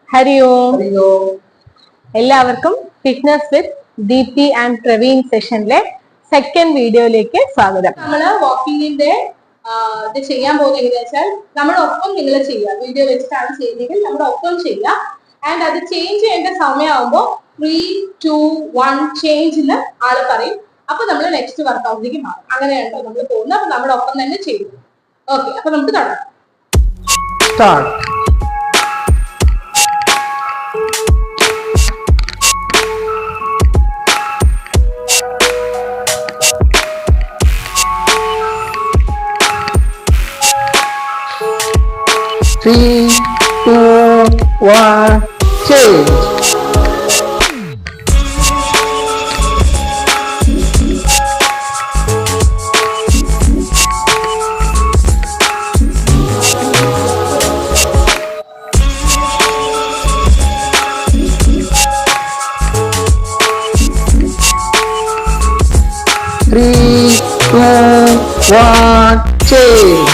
ഹരി ഓം. എല്ലാവർക്കും fitness with Deepthi and Praveen സെഷനിലെ second വീഡിയോയിലേക്ക് സ്വാഗതം. നമ്മള് വാക്കിങ്ങിന്റെ ഇത് ചെയ്യാൻ പോകുന്നത് എങ്ങനെയാ വെച്ചാൽ നമ്മുടെ ഒപ്പം നിങ്ങൾ ചെയ്യുക. വീഡിയോ വെച്ചിട്ടാണ് ചെയ്യുന്നതെങ്കിൽ നമ്മുടെ ഒപ്പം ചെയ്യുക. ആൻഡ് അത് ചേഞ്ച് ചെയ്യേണ്ട സമയമാകുമ്പോൾ 3, 2, 1 ചേഞ്ചിന് ആള് പറയും. അപ്പൊ നമ്മൾ നെക്സ്റ്റ് വർക്കൗട്ടിലേക്ക് മാറും. അങ്ങനെയാണ് നമ്മൾ പോകുന്നത്. അപ്പൊ നമ്മുടെ ഒപ്പം തന്നെ ചെയ്യും. ഓക്കെ, അപ്പൊ നമുക്ക് തുടങ്ങാം. Start. 3, 2, 1 change. 3, 2, 1 change.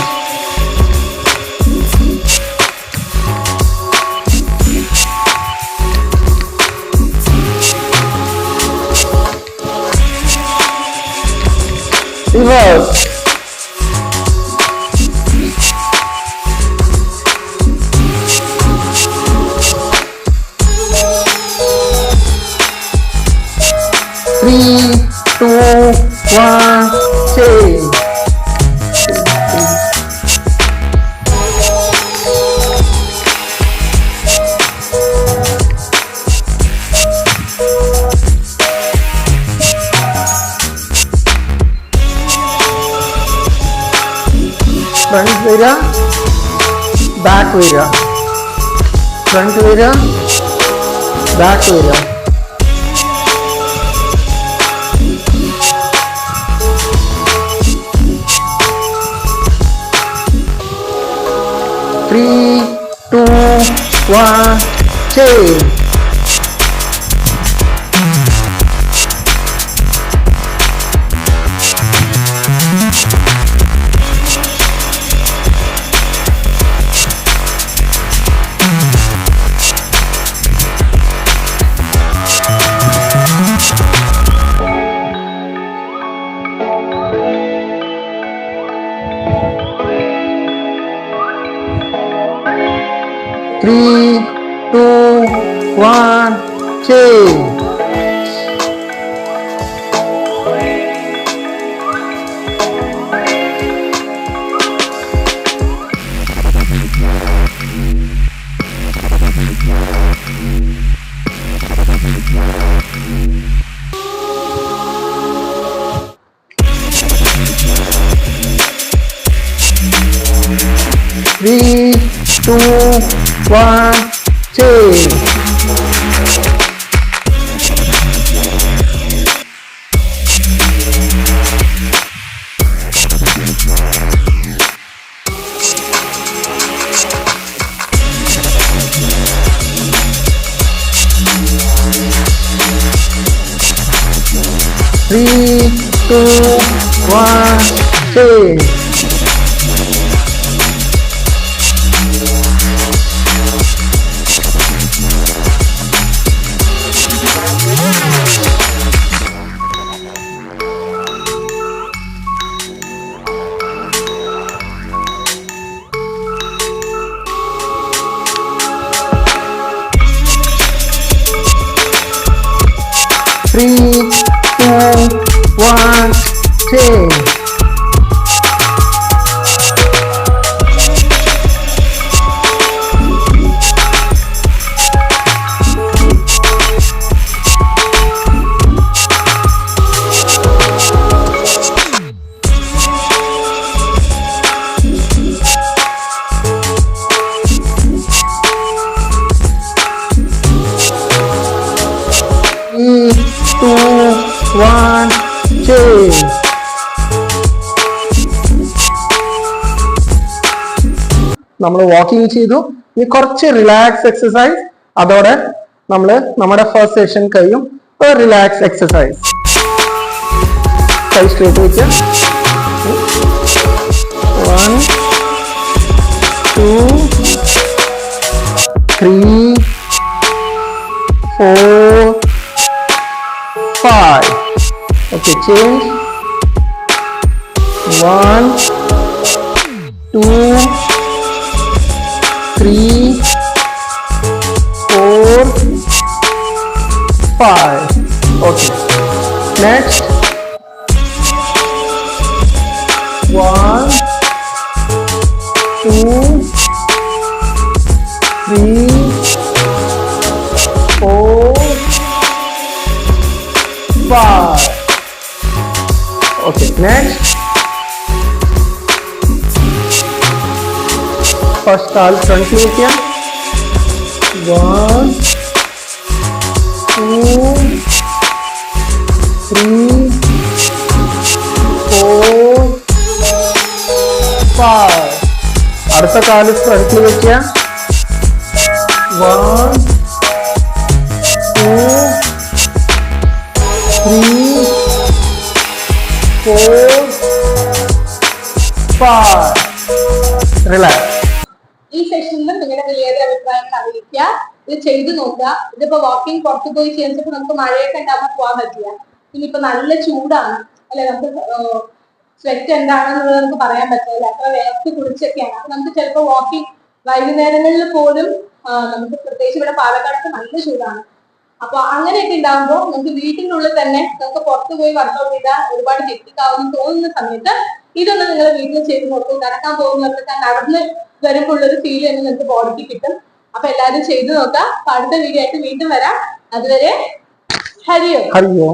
Reverse. 3, 2, 1 change. Front വരിക, ബാക്ക് വരിക, ഫ്രണ്ട് വരിക, ബാക്ക് വരിക. Three, 2, 1 change. Three, 2, 1 change. Three, 2, 1 change. Three, 2, 1 change. Three, 2, 1 change. Three, 2, 1 change. നമ്മൾ വാക്കിംഗ് ചെയ്തു. ഇനി കുറച്ച് റിലാക്സ് എക്സസൈസ്, അതോടെ നമ്മൾ നമ്മുടെ ഫസ്റ്റ് സെഷൻ കഴിയും. ഒരു റിലാക്സ് എക്സസൈസ്. കൈ സ്ട്രേറ്റ് വെച്ച് 1, 2, 3, 4, 5. Okay, change. 1, 2, 3, 4, 5. Okay. Next. 1, 2, 3, 4, 5. Okay, next. First काल front में किया. 1, 2, 3, 4, 5. അടുത്ത കാല് ഫ്രണ്ടിൽ വെക്കുക. 1, 2, 3, 4, 5. Relax. ഈ സെഷനിൽ നിങ്ങളുടെ വലിയ അഭിപ്രായങ്ങൾ അറിയിക്കുക. ഇത് ചെയ്തു നോക്കുക. ഇതിപ്പോ വാക്കിംഗ് പുറത്തു പോയി ചെയ്യുന്നപ്പോ നമുക്ക് മഴയൊക്കെ ഉണ്ടാകുമ്പോൾ പോകാൻ പറ്റില്ല. ഇനിയിപ്പോ നല്ല ചൂടാണ് അല്ലെ, നമുക്ക് സ്വെറ്റ് എന്താണെന്നുള്ളത് നമുക്ക് പറയാൻ പറ്റില്ല. അത്ര വേർത്ത് കുളിച്ചൊക്കെയാണ്. അപ്പൊ നമുക്ക് ചിലപ്പോൾ വാക്കിംഗ് വൈകുന്നേരങ്ങളിൽ പോലും നമുക്ക് പ്രത്യേകിച്ച് ഇവിടെ പാലക്കാട് നല്ല ചൂടാണ്. അപ്പൊ അങ്ങനെയൊക്കെ ഉണ്ടാകുമ്പോൾ നമുക്ക് വീട്ടിനുള്ളിൽ തന്നെ നമുക്ക് പുറത്തു പോയി വർക്കൗട്ട് ചെയ്താൽ ഒരുപാട് ഹെക്ടിക് ആവുമെന്ന് തോന്നുന്ന സമയത്ത് ഇതൊന്ന് നിങ്ങൾ വീട്ടിൽ ചെയ്ത് നോക്കൂ. നടക്കാൻ പോകുന്നവർക്ക് നടന്ന് വരുമ്പോൾ ഉള്ളൊരു ഫീൽ തന്നെ നിങ്ങൾക്ക് ബോഡിക്ക് കിട്ടും. അപ്പൊ എല്ലാവരും ചെയ്തു നോക്കാം. അപ്പൊ അടുത്ത വീഡിയോ ആയിട്ട് വീണ്ടും വരാം. അതുവരെ ഹരിയോ.